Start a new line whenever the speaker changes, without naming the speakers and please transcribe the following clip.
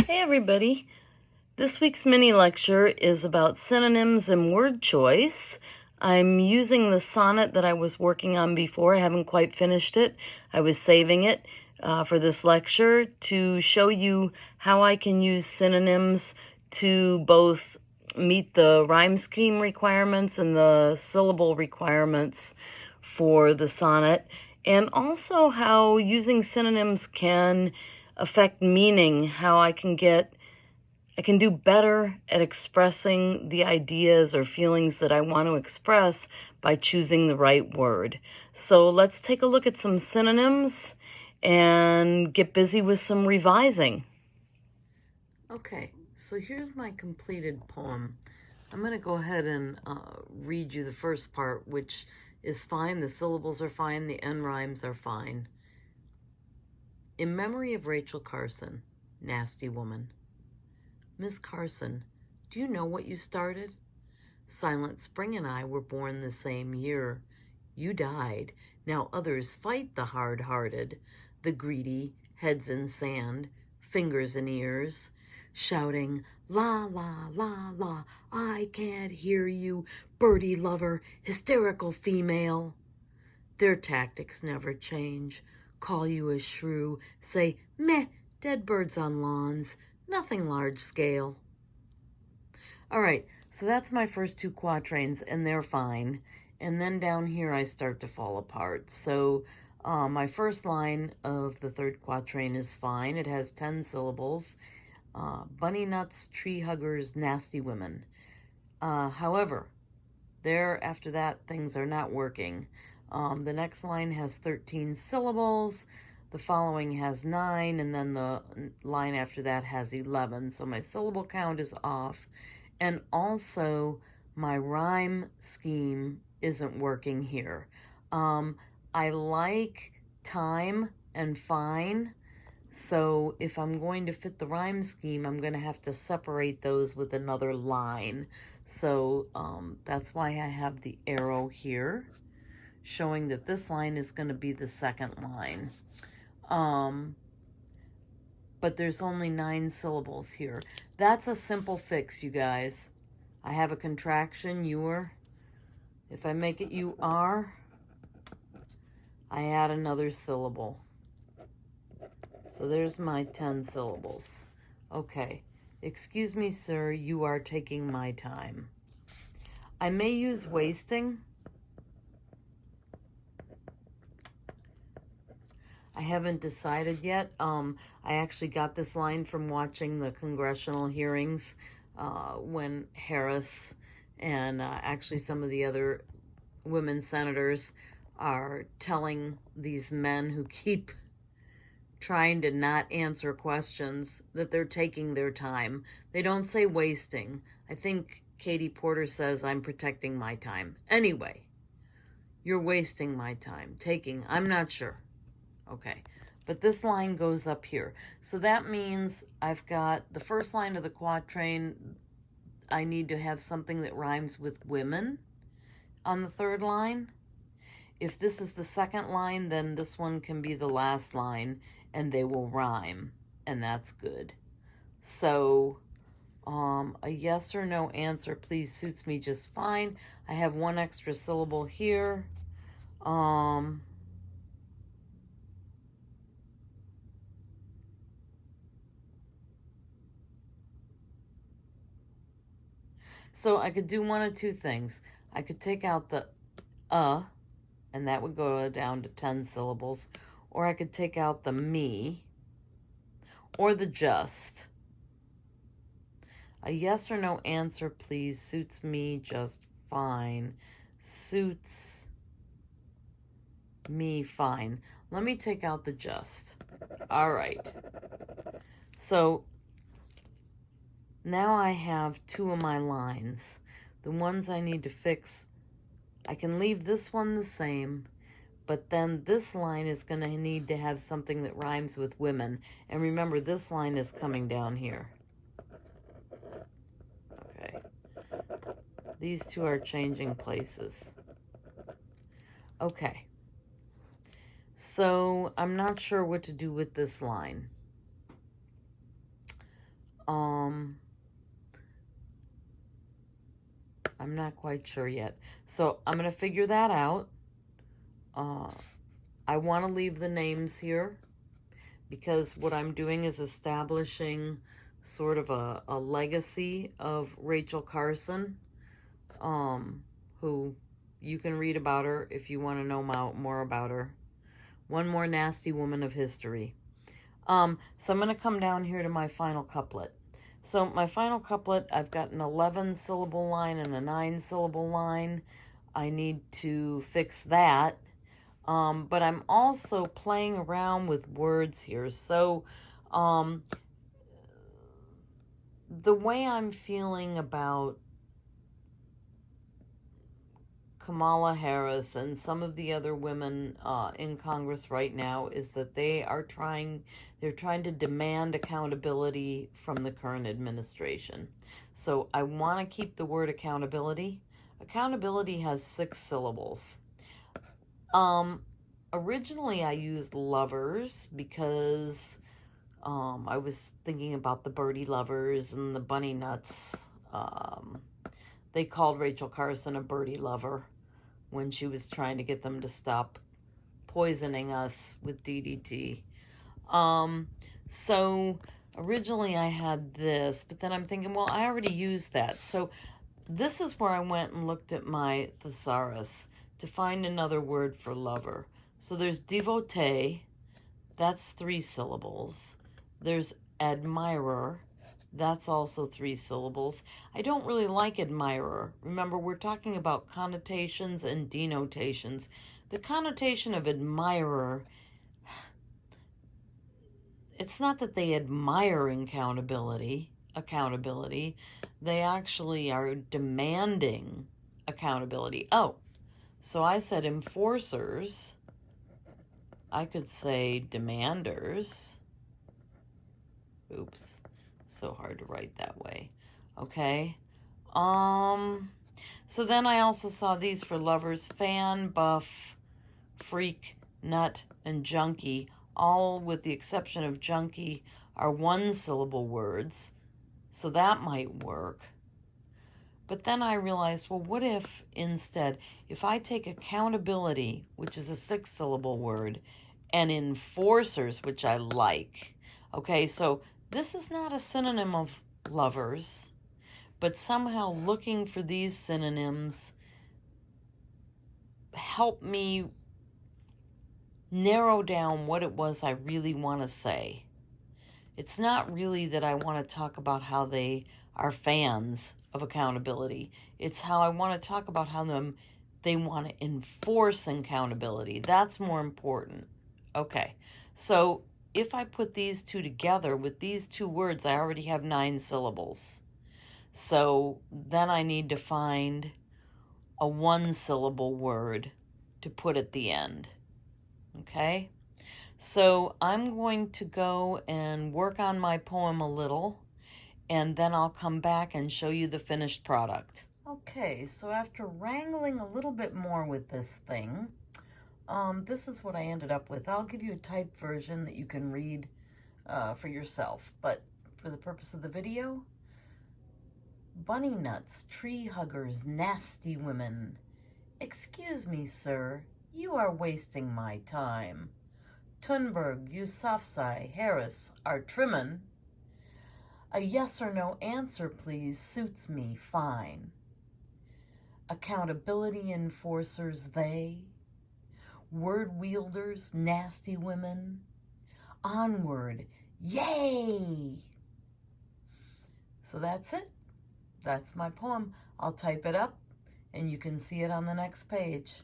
Hey everybody! This week's mini lecture is about synonyms and word choice. I'm using the sonnet that I was working on before. I haven't quite finished it. I was saving it for this lecture to show you how I can use synonyms to both meet the rhyme scheme requirements and the syllable requirements for the sonnet, and also how using synonyms can affect meaning, how I can do better at expressing the ideas or feelings that I want to express by choosing the right word. So let's take a look at some synonyms and get busy with some revising. Okay, so here's my completed poem. I'm going to go ahead and read you the first part, which is fine. The syllables are fine. The end rhymes are fine. In memory of Rachel Carson, nasty woman. Miss Carson, do you know what you started? Silent Spring and I were born the same year. You died. Now others fight the hard-hearted, the greedy, heads in sand, fingers in ears, shouting, la, la, la, la, I can't hear you, birdie lover, hysterical female. Their tactics never change. Call you a shrew, say, meh, dead birds on lawns, nothing large scale. All right, so that's my first two quatrains, and they're fine. And then down here I start to fall apart. So my first line of the third quatrain is fine. It has 10 syllables. Bunny nuts, tree huggers, nasty women. However, after that, things are not working. The next line has 13 syllables, the following has 9, and then the line after that has 11. So my syllable count is off. And also, my rhyme scheme isn't working here. I like time and fine. So if I'm going to fit the rhyme scheme, I'm going to have to separate those with another line. So that's why I have the arrow here, showing that this line is going to be the second line. But there's only 9 syllables here. That's a simple fix, you guys. I have a contraction, you're. If I make it you are, I add another syllable. So there's my 10 syllables. Okay. Excuse me, sir, you are taking my time. I may use wasting. I haven't decided yet. I actually got this line from watching the congressional hearings when Harris and actually some of the other women senators are telling these men who keep trying to not answer questions that they're taking their time. They don't say wasting. I think Katie Porter says I'm protecting my time. Anyway, you're wasting my time. I'm not sure. Okay, but this line goes up here. So that means I've got the first line of the quatrain. I need to have something that rhymes with women on the third line. If this is the second line, then this one can be the last line, and they will rhyme, and that's good. So a yes or no answer, please, suits me just fine. I have one extra syllable here. So I could do one of two things. I could take out the and that would go down to 10 syllables. Or I could take out the me, or the just. A yes or no answer, please, suits me just fine. Suits me fine. Let me take out the just. All right. So now I have 2 of my lines. The ones I need to fix, I can leave this one the same, but then this line is going to need to have something that rhymes with women. And remember, this line is coming down here. Okay. These two are changing places. Okay. So I'm not sure what to do with this line. I'm not quite sure yet. So I'm going to figure that out. I want to leave the names here because what I'm doing is establishing sort of a legacy of Rachel Carson, who you can read about her if you want to know more about her. One more nasty woman of history. So I'm going to come down here to my final couplet. So my final couplet, I've got an 11-syllable line and a 9-syllable line. I need to fix that. But I'm also playing around with words here. So the way I'm feeling about Kamala Harris and some of the other women in Congress right now is that they're trying to demand accountability from the current administration. So I want to keep the word accountability. Accountability has 6 syllables. Originally I used lovers because I was thinking about the birdie lovers and the bunny nuts. They called Rachel Carson a birdie lover when she was trying to get them to stop poisoning us with DDT. So originally I had this, but then I'm thinking, well, I already used that. So this is where I went and looked at my thesaurus to find another word for lover. So there's devotee, that's 3 syllables. There's admirer, that's also 3 syllables. I don't really like admirer. Remember, we're talking about connotations and denotations. The connotation of admirer, it's not that they admire accountability. They actually are demanding accountability. Oh, so I said enforcers. I could say demanders. Oops, so hard to write that way. Okay. So then I also saw these for lovers: fan, buff, freak, nut, and junkie. All, with the exception of junkie, are 1-syllable words. So that might work. But then I realized, well, what if instead, if I take accountability, which is a 6-syllable word, and enforcers, which I like. Okay, so this is not a synonym of lovers, but somehow looking for these synonyms help me narrow down what it was I really want to say. It's not really that I want to talk about how they are fans of accountability. It's how I want to talk about how they want to enforce accountability. That's more important. Okay, so if I put these two together with these 2 words, I already have 9 syllables. So then I need to find a 1-syllable word to put at the end. Okay? So I'm going to go and work on my poem a little, and then I'll come back and show you the finished product. Okay, so after wrangling a little bit more with this thing, this is what I ended up with. I'll give you a typed version that you can read for yourself, but for the purpose of the video, bunny nuts, tree huggers, nasty women. Excuse me, sir, you are wasting my time. Thunberg, Yousafzai, Harris are trimmin'. A yes or no answer, please, suits me fine. Accountability enforcers, they. Word wielders, nasty women. Onward, yay! So that's it. That's my poem. I'll type it up, and you can see it on the next page.